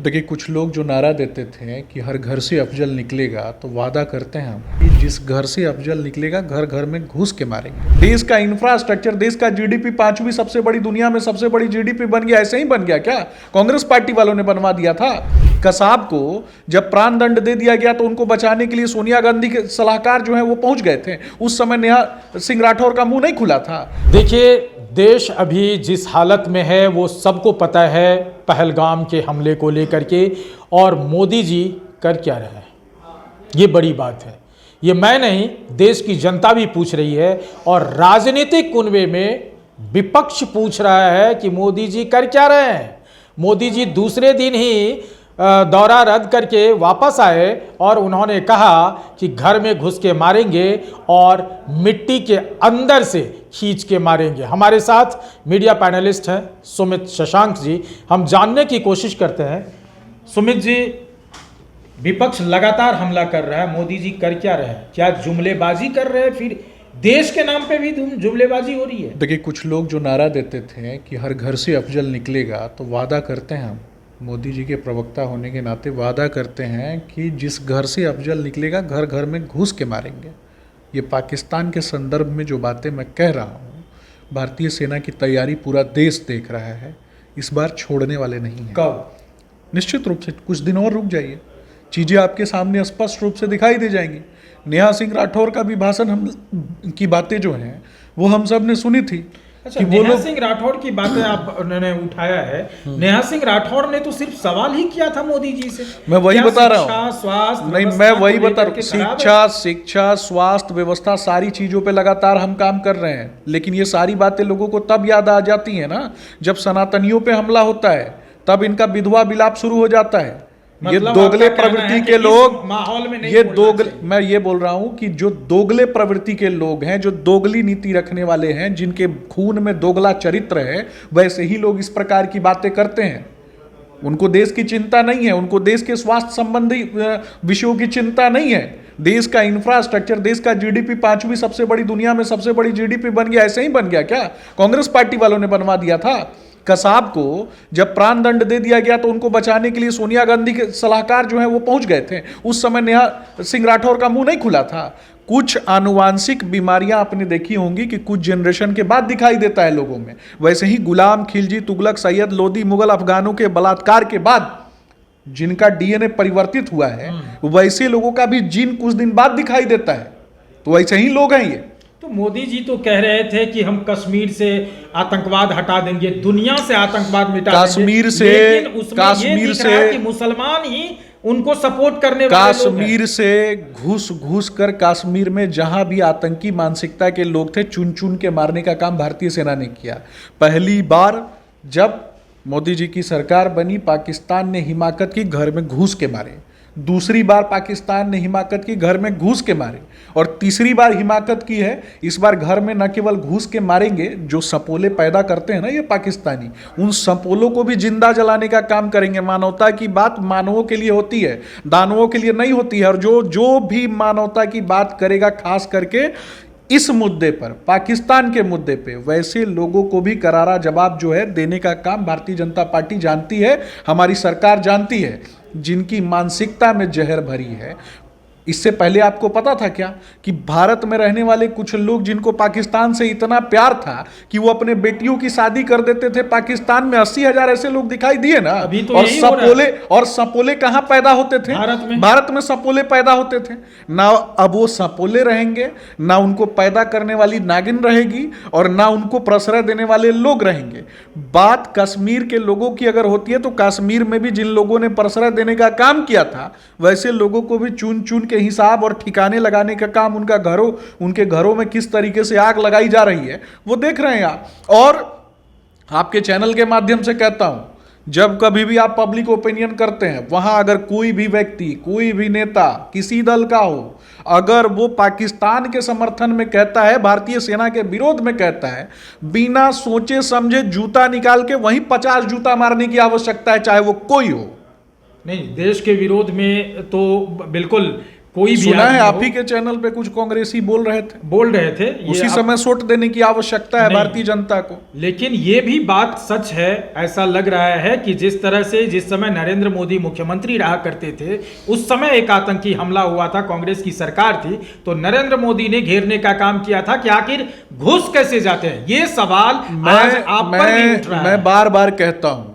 देखिए, कुछ लोग जो नारा देते थे कि हर घर से अफजल निकलेगा, तो वादा करते हैं हम कि जिस घर से अफजल निकलेगा घर घर में घुस के मारेंगे। देश का इंफ्रास्ट्रक्चर, देश का जीडीपी 5वीं सबसे बड़ी, दुनिया में सबसे बड़ी जीडीपी बन गया। ऐसे ही बन गया क्या? कांग्रेस पार्टी वालों ने बनवा दिया था। कसाब को जब प्राण दंड दे दिया गया तो उनको बचाने के लिए सोनिया गांधी के सलाहकार जो है वो पहुंच गए थे। उस समय नेहा सिंह राठौर का मुंह नहीं खुला था। देखिए, देश अभी जिस हालत में है वो सबको पता है, पहलगाम के हमले को लेकर के। और मोदी जी कर क्या रहे हैं, ये बड़ी बात है। ये मैं नहीं, देश की जनता भी पूछ रही है। और राजनीतिक कुनबे में विपक्ष पूछ रहा है कि मोदी जी कर क्या रहे हैं। मोदी जी दूसरे दिन ही दौरा रद्द करके वापस आए और उन्होंने कहा कि घर में घुस के मारेंगे और मिट्टी के अंदर से खींच के मारेंगे। हमारे साथ मीडिया पैनलिस्ट हैं सुमित शशांक जी। हम जानने की कोशिश करते हैं, सुमित जी, विपक्ष लगातार हमला कर रहा है, मोदी जी कर क्या रहे हैं? क्या जुमलेबाजी कर रहे हैं? फिर देश के नाम पे भी जुमलेबाजी हो रही है। देखिए, कुछ लोग जो नारा देते थे कि हर घर से अफजल निकलेगा, तो वादा करते हैं हम, मोदी जी के प्रवक्ता होने के नाते वादा करते हैं कि जिस घर से अफजल निकलेगा घर घर में घुस के मारेंगे। ये पाकिस्तान के संदर्भ में जो बातें मैं कह रहा हूँ, भारतीय सेना की तैयारी पूरा देश देख रहा है। इस बार छोड़ने वाले नहीं हैं। कब? निश्चित रूप से कुछ दिन और रुक जाइए, चीज़ें आपके सामने स्पष्ट रूप से दिखाई दे जाएंगी। नेहा सिंह राठौर का भी भाषण हम की बातें जो हैं वो हम सब ने सुनी थी। अच्छा, नेहा सिंह राठौर की बातें आप उन्होंने उठाया है। नेहा सिंह राठौर ने तो सिर्फ सवाल ही किया था मोदी जी से। मैं वही बता रहा हूँ, स्वास्थ्य नहीं, मैं वही बता रहा हूँ, शिक्षा, स्वास्थ्य व्यवस्था, सारी चीजों पे लगातार हम काम कर रहे हैं। लेकिन ये सारी बातें लोगों को तब याद आ जाती है ना जब सनातनियों पे हमला होता है, तब इनका विधवा विलाप शुरू हो जाता है। ये दोगले प्रवृत्ति के लोग, माहौल में नहीं, ये दोगले, मैं ये बोल रहा हूं कि जो दोगले प्रवृत्ति के लोग हैं, जो दोगली नीति रखने वाले हैं, जिनके खून में दोगला चरित्र है, वैसे ही लोग इस प्रकार की बातें करते हैं। उनको देश की चिंता नहीं है, उनको देश के स्वास्थ्य संबंधी विषयों की चिंता नहीं है। देश का इंफ्रास्ट्रक्चर, देश का जीडीपी 5वीं सबसे बड़ी, दुनिया में सबसे बड़ी जीडीपी बन गया। ऐसे ही बन गया क्या? कांग्रेस पार्टी वालों ने बनवा दिया था। कसाब को जब प्राण दंड दे दिया गया तो उनको बचाने के लिए सोनिया गांधी के सलाहकार जो है वो पहुंच गए थे। उस समय नेहा सिंह राठौर का मुंह नहीं खुला था। कुछ आनुवांशिक बीमारियां आपने देखी होंगी कि कुछ जनरेशन के बाद दिखाई देता है लोगों में। वैसे ही गुलाम, खिलजी, तुगलक, सैयद लोदी, मुगल, अफगानों के बलात्कार के बाद जिनका डीएनए परिवर्तित हुआ है, वैसे लोगों का भी जीन कुछ दिन बाद दिखाई देता है। तो वैसे ही लोग हैं ये। तो मोदी जी तो कह रहे थे कि हम कश्मीर से आतंकवाद हटा देंगे, दुनिया से आतंकवाद मिटा देंगे। कश्मीर से मुसलमान ही उनको सपोर्ट करने वाले कश्मीर से घुस कर कश्मीर में जहां भी आतंकी मानसिकता के लोग थे, चुन चुन के मारने का काम भारतीय सेना ने किया। पहली बार जब मोदी जी की सरकार बनी, पाकिस्तान ने हिमाकत की, घर में घुस के मारे। दूसरी बार पाकिस्तान ने हिमाकत की, घर में घुस के मारे। और तीसरी बार हिमाकत की है, इस बार घर में न केवल घुस के मारेंगे, जो सपोले पैदा करते हैं ना ये पाकिस्तानी, उन सपोलों को भी जिंदा जलाने का काम करेंगे। मानवता की बात मानवों के लिए होती है, दानवों के लिए नहीं होती है। और जो भी मानवता की बात करेगा, खास करके इस मुद्दे पर, पाकिस्तान के मुद्दे पे, वैसे लोगों को भी करारा जवाब जो है देने का काम भारतीय जनता पार्टी जानती है, हमारी सरकार जानती है। जिनकी मानसिकता में जहर भरी है। इससे पहले आपको पता था क्या कि भारत में रहने वाले कुछ लोग जिनको पाकिस्तान से इतना प्यार था कि वो अपने बेटियों की शादी कर देते थे पाकिस्तान में। 80,000 ऐसे लोग दिखाई दिए ना। अभी तो और सपोले कहां पैदा होते थे? भारत में सपोले पैदा होते थे ना। अब वो सपोले रहेंगे ना, उनको पैदा करने वाली नागिन रहेगी, और ना उनको प्रश्रय देने वाले लोग रहेंगे। बात कश्मीर के लोगों की अगर होती है तो कश्मीर में भी जिन लोगों ने प्रश्रय देने का काम किया था, वैसे लोगों को भी चुन चुन के हिसाब और ठिकाने लगाने का काम, उनके घरों में किस तरीके से आग लगाई जा रही है वो देख रहे हैं आप। और आपके चैनल के माध्यम से कहता हूं, जब कभी भी आप पब्लिक ओपिनियन करते हैं, वहां अगर कोई भी व्यक्ति, कोई भी नेता किसी दल का हो, अगर वो पाकिस्तान के समर्थन में कहता है, भारतीय सेना के विरोध में कहता है, बिना सोचे समझे जूता निकाल के वहीं 50 जूता मारने की आवश्यकता है, चाहे वो कोई हो। नहीं, देश के विरोध में तो बिल्कुल कोई भी सुना है आदमी आप हो, ही के चैनल पे कुछ कांग्रेसी बोल रहे थे, बोल रहे थे ये उसी आप- समय सोट देने की आवश्यकता है नहीं। भारतीय जनता को। लेकिन ये भी बात सच है, ऐसा लग रहा है कि जिस तरह से जिस समय नरेंद्र मोदी मुख्यमंत्री रहा करते थे उस समय एक आतंकी हमला हुआ था, कांग्रेस की सरकार थी, तो नरेंद्र मोदी ने घेरने का काम किया था कि आखिर घुस कैसे जाते हैं। ये सवाल आज आप पर भी उठ रहा है। मैं बार बार कहता हूं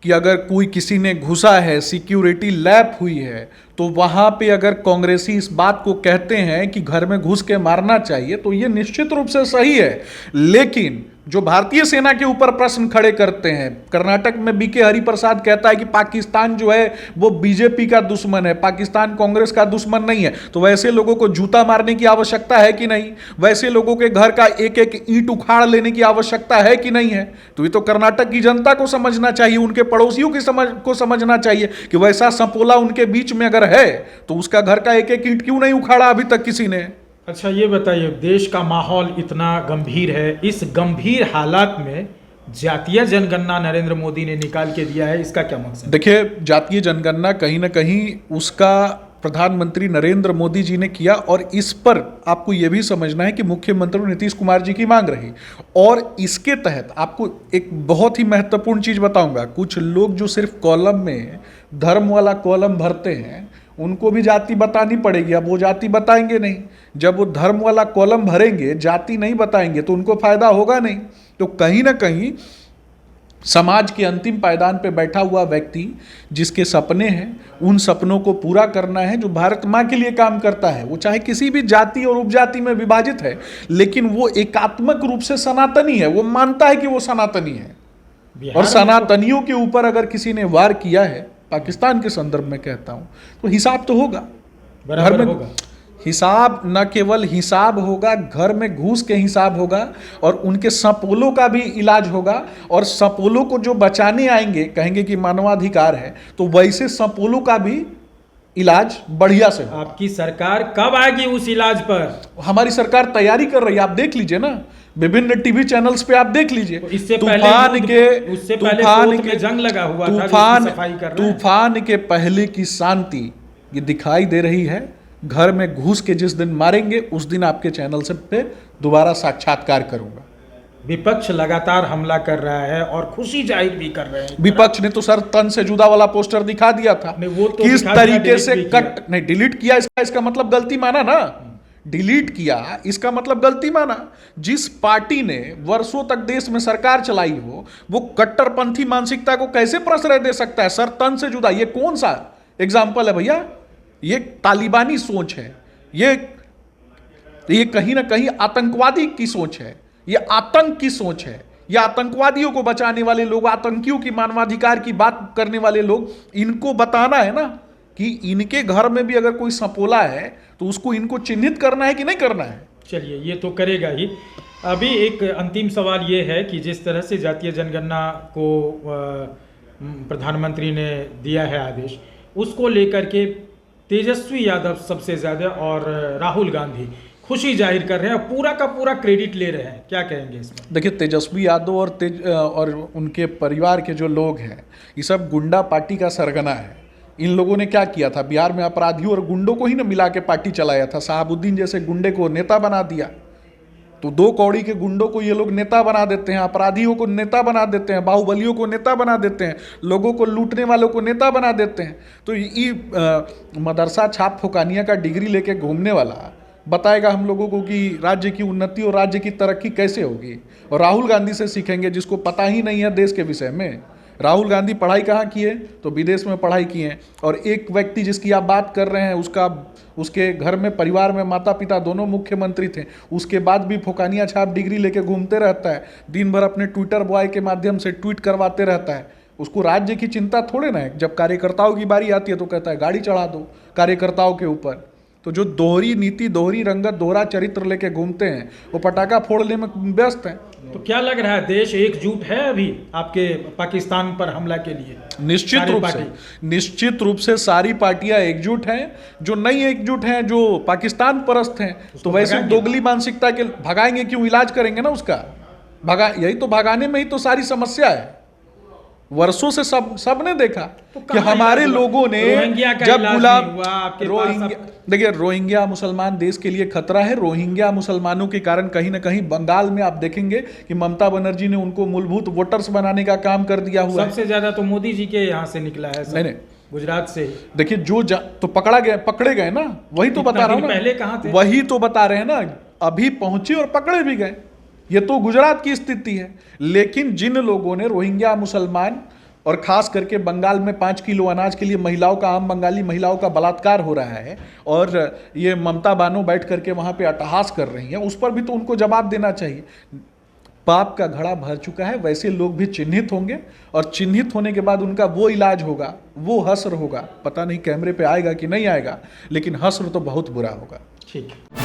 कि अगर कोई किसी ने घुसा है, सिक्योरिटी लैप हुई है, तो वहां पे अगर कांग्रेसी इस बात को कहते हैं कि घर में घुस के मारना चाहिए तो ये निश्चित रूप से सही है। लेकिन जो भारतीय सेना के ऊपर प्रश्न खड़े करते हैं, कर्नाटक में बीके हरिप्रसाद कहता है कि पाकिस्तान जो है वो बीजेपी का दुश्मन है, पाकिस्तान कांग्रेस का दुश्मन नहीं है, तो वैसे लोगों को जूता मारने की आवश्यकता है कि नहीं? वैसे लोगों के घर का एक एक ईंट उखाड़ लेने की आवश्यकता है कि नहीं है? तो ये तो कर्नाटक की जनता को समझना चाहिए, उनके पड़ोसियों की समझना चाहिए कि वैसा सपोला उनके बीच में अगर है तो उसका घर का एक एक ईंट क्यों नहीं उखाड़ा अभी तक किसी ने? अच्छा ये बताइए, देश का माहौल इतना गंभीर है, इस गंभीर हालात में जातीय जनगणना नरेंद्र मोदी ने निकाल के दिया है, इसका क्या मकसद? देखिए, जातीय जनगणना कहीं ना कहीं उसका प्रधानमंत्री नरेंद्र मोदी जी ने किया, और इस पर आपको यह भी समझना है कि मुख्यमंत्री नीतीश कुमार जी की मांग रही। और इसके तहत आपको एक बहुत ही महत्वपूर्ण चीज बताऊंगा, कुछ लोग जो सिर्फ कॉलम में धर्म वाला कॉलम भरते हैं उनको भी जाति बतानी पड़ेगी। अब वो जाति बताएंगे नहीं, जब वो धर्म वाला कॉलम भरेंगे, जाति नहीं बताएंगे तो उनको फायदा होगा नहीं। तो कहीं ना कहीं समाज के अंतिम पायदान पे बैठा हुआ व्यक्ति जिसके सपने हैं, उन सपनों को पूरा करना है, जो भारत माँ के लिए काम करता है, वो चाहे किसी भी जाति और उपजाति में विभाजित है, लेकिन वो एकात्मक रूप से सनातनी है, वो मानता है कि वो सनातनी है। और सनातनियों के ऊपर अगर किसी ने वार किया है, पाकिस्तान के संदर्भ में कहता हूं, तो हिसाब तो होगा, घर में होगा हिसाब। न केवल हिसाब होगा, घर में घूस के हिसाब होगा, और उनके सपोलों का भी इलाज होगा। और सपोलों को जो बचाने आएंगे, कहेंगे कि मानवाधिकार है, तो वैसे सपोलों का भी इलाज बढ़िया से होगा। आपकी सरकार कब आएगी उस इलाज पर? हमारी सरकार तैयारी कर रही है, आप देख लीजिए ना, विभिन्न टीवी चैनल्स पे आप देख लीजिए। तो इससे तूफान पहले जंग लगा हुआ था, सफाई कर रहे हैं। तूफान के पहले की शांति ये दिखाई दे रही है। घर में घुस के जिस दिन मारेंगे उस दिन आपके चैनल से पे दोबारा साक्षात्कार करूंगा। विपक्ष लगातार हमला कर रहा है और खुशी जाहिर भी कर रहे हैं। विपक्ष ने तो सर तन से जुदा वाला पोस्टर दिखा दिया था, वो तो किस तरीके से कट नहीं डिलीट किया, इसका मतलब गलती माना ना, डिलीट किया इसका मतलब गलती माना। जिस पार्टी ने वर्षों तक देश में सरकार चलाई हो, वो कट्टरपंथी मानसिकता को कैसे प्रश्रय दे सकता है? सर तन से जुदा, ये कौन सा एग्जाम्पल है भैया? ये तालिबानी सोच है, ये कहीं ना कहीं आतंकवादी की सोच है, ये आतंक की सोच है। ये आतंकवादियों को बचाने वाले लोग, आतंकियों की मानवाधिकार की बात करने वाले लोग, इनको बताना है ना कि इनके घर में भी अगर कोई सपोला है तो उसको इनको चिन्हित करना है कि नहीं करना है। चलिए, ये तो करेगा ही। अभी एक अंतिम सवाल ये है कि जिस तरह से जातीय जनगणना को प्रधानमंत्री ने दिया है आदेश, उसको लेकर के तेजस्वी यादव सबसे ज़्यादा और राहुल गांधी खुशी जाहिर कर रहे हैं, पूरा का पूरा क्रेडिट ले रहे हैं, क्या कहेंगे इसमें? देखिए, तेजस्वी यादव और उनके परिवार के जो लोग हैं, ये सब गुंडा पार्टी का सरगना है। इन लोगों ने क्या किया था? बिहार में अपराधियों और गुंडों को ही ना मिला के पार्टी चलाया था। शहाबुद्दीन जैसे गुंडे को नेता बना दिया, तो 2 कौड़ी के गुंडों को ये लोग नेता बना देते हैं, अपराधियों को नेता बना देते हैं, बाहुबलियों को नेता बना देते हैं, लोगों को लूटने वालों को नेता बना देते हैं। तो ये मदरसा छाप फुकानिया का डिग्री लेके घूमने वाला बताएगा हम लोगों को कि राज्य की उन्नति और राज्य की तरक्की कैसे होगी। और राहुल गांधी से सीखेंगे, जिसको पता ही नहीं है देश के विषय में। राहुल गांधी पढ़ाई कहाँ किए? तो विदेश में पढ़ाई किए हैं। और एक व्यक्ति जिसकी आप बात कर रहे हैं, उसके घर में परिवार में माता पिता दोनों मुख्यमंत्री थे, उसके बाद भी फुकानिया छाप डिग्री लेके घूमते रहता है, दिन भर अपने ट्विटर बॉय के माध्यम से ट्वीट करवाते रहता है। उसको राज्य की चिंता थोड़े ना है। जब कार्यकर्ताओं की बारी आती है तो कहता है गाड़ी चढ़ा दो कार्यकर्ताओं के ऊपर। तो जो दोहरी नीति, दोहरी रंगत, दोहरा चरित्र लेके घूमते हैं, वो पटाखा फोड़ने में व्यस्त हैं। तो क्या लग रहा है, देश एकजुट है अभी आपके पाकिस्तान पर हमला के लिए? निश्चित रूप से सारी पार्टियां एकजुट हैं। जो नहीं एकजुट हैं, जो पाकिस्तान परस्त हैं, तो वैसे दोगली मानसिकता के भगाएंगे क्यों? इलाज करेंगे ना उसका। यही तो भगाने में ही तो सारी समस्या है। वर्षों से सबने देखा कि कहाँ हमारे इलाज हुआ? लोगों ने रोहिंग्या का जब इलाज गुलाब नहीं हुआ, आपके पास रोहिंग्या देखिए, रोहिंग्या मुसलमान देश के लिए खतरा है। रोहिंग्या मुसलमानों के कारण कहीं ना कहीं बंगाल में आप देखेंगे कि ममता बनर्जी ने उनको मूलभूत वोटर्स बनाने का काम कर दिया हुआ है। सबसे ज्यादा तो मोदी जी के यहाँ से निकला है सब। नहीं, गुजरात से ही। देखिए तो पकड़े गए ना, वही तो इतना बता रहा हूँ दिन ना, पहले कहाँ थे? वही तो बता रहे हैं ना, अभी पहुंचे और पकड़े भी गए। ये तो गुजरात की स्थिति है। लेकिन जिन लोगों ने रोहिंग्या मुसलमान और खास करके बंगाल में 5 किलो अनाज के लिए महिलाओं का, आम बंगाली महिलाओं का बलात्कार हो रहा है और ये ममता बानो बैठ करके वहां पे अट्टहास कर रही हैं, उस पर भी तो उनको जवाब देना चाहिए। पाप का घड़ा भर चुका है, वैसे लोग भी चिन्हित होंगे और चिन्हित होने के बाद उनका वो इलाज होगा, वो हश्र होगा। पता नहीं कैमरे पे आएगा कि नहीं आएगा, लेकिन हश्र तो बहुत बुरा होगा। ठीक है।